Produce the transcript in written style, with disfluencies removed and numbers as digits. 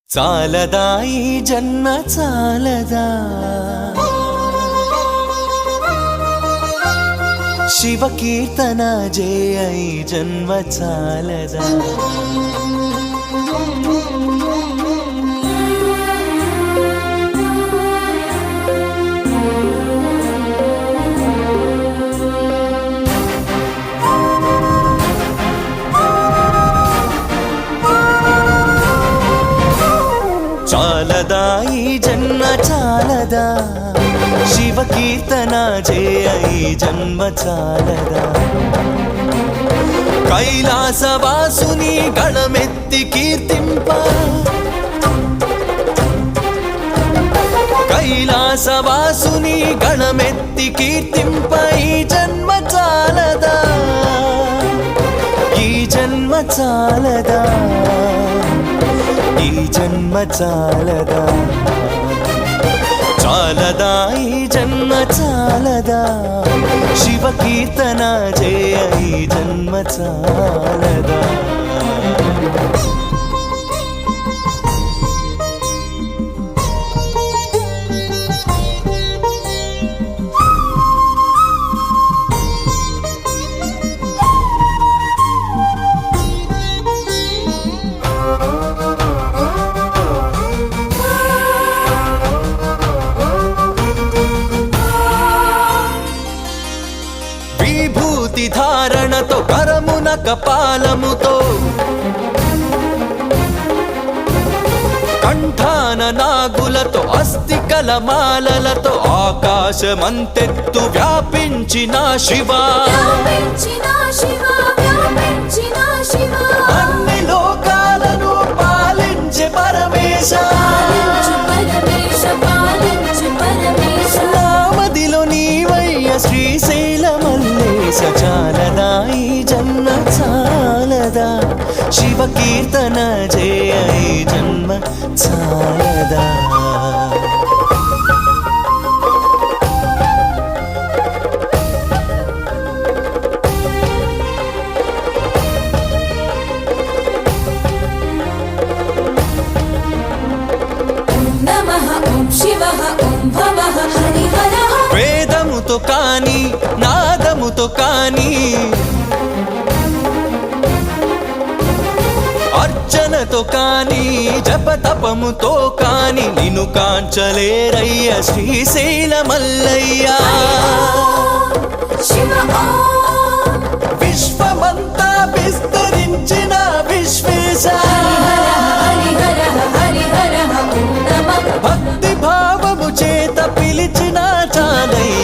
చాలదా ఈ జన్మ చాలదా శివ కీర్తన జయ ఈ జన్మ చాలదా చాలదా ఈ జన్మ చాలదా శివ కీర్తన జయ ఈ జన్మ చాలదా కైలాసవాసుని గళమెత్తి కీర్తింప కైలాసవాసుని గళమెత్తి కీర్తింప ఈ జన్మ చాలదా ఈ జన్మ చాలదా ఈ జన్మ చాలదా చాలదా ఈ జన్మ చాలదా శివ కీర్తన జయ ఈ జన్మ చాలదా విభూతి ధారణతో కరమున కపాలముతో కంఠాన నాగులతో అస్థికల మాలలతో ఆకాశమంతెత్తు వ్యాపించిన శివా అన్ని లోకాలను పాలించే పరమేశ నామదిలో నీవయ్య శ్రీశైల మల్లేశ చాలదా ఈ జన్మ చాలదా శివ కీర్తన జయ ఈ జన్మ చాలదా వేదముతో కాని నాదముతో కాని అర్చనతో కాని జపతపముతో కాని నిన్ను కాంచలేరయ్య శ్రీశైల మల్లయ్య విశ్వమంతా విస్తరించిన విశ్వేశ భక్తి భావము చేత పిలిచిన చాలయ్య